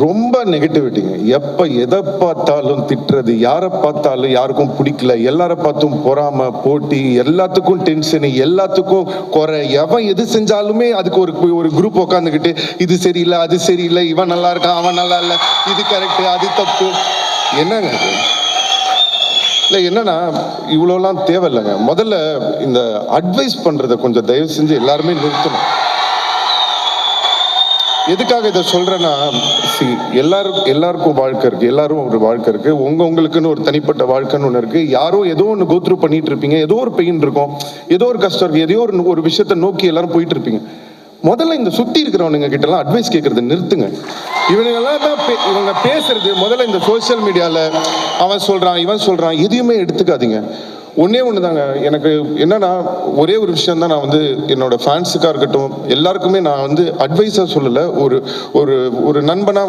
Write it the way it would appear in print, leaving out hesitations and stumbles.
ரொம்ப நெகட்டிவிட்டிங்க. எப்போ எதை பார்த்தாலும் திட்டுறது, யாரை பார்த்தாலும் யாருக்கும் பிடிக்கல, எல்லாரை பார்த்தும் பொறாம, போட்டி, எல்லாத்துக்கும் டென்ஷனு, எல்லாத்துக்கும் குறை. எவன் எது செஞ்சாலுமே அதுக்கு ஒரு குரூப் உட்காந்துக்கிட்டு இது சரியில்லை, அது சரியில்லை, இவன் நல்லா இருக்கான், அவன் நல்லா இல்லை, இது கரெக்டு, அது தப்பு. என்னங்க அது? இல்லை, என்னன்னா இவ்வளோலாம் தேவையில்லைங்க. முதல்ல இந்த அட்வைஸ் பண்ணுறதை கொஞ்சம் தயவு செஞ்சு எல்லாருமே நிறுத்தணும். எதுக்காக இதை சொல்றேன்னா, எல்லாருக்கும் வாழ்க்கை இருக்கு, எல்லாரும் ஒரு வாழ்க்கை இருக்கு. உங்களுக்குன்னு ஒரு தனிப்பட்ட வாழ்க்கைன்னு ஒன்று இருக்கு. யாரோ ஏதோ ஒன்று கோத்ரூ பண்ணிட்டு இருப்பீங்க, ஏதோ ஒரு பெயின் இருக்கும், ஏதோ ஒரு கஷ்டம் இருக்கு, ஏதோ ஒரு விஷயத்தை நோக்கி எல்லாரும் போயிட்டு இருப்பீங்க. முதல்ல இந்த சுத்தி இருக்கிறவனுங்க கிட்ட எல்லாம் அட்வைஸ் கேட்கறத நிறுத்துங்க. இவனுங்கெல்லாம் தான் இவங்க பேசுறது. முதல்ல இந்த சோசியல் மீடியால அவன் சொல்றான், இவன் சொல்றான், எதையுமே எடுத்துக்காதீங்க. ஒன்னே ஒண்ணுதாங்க. எனக்கு என்னன்னா, ஒரே ஒரு விஷயம் தான் நான் என்னோட ஃபேன்ஸுக்கா இருக்கட்டும், எல்லாருக்குமே நான் அட்வைஸா சொல்லல, ஒரு நண்பனா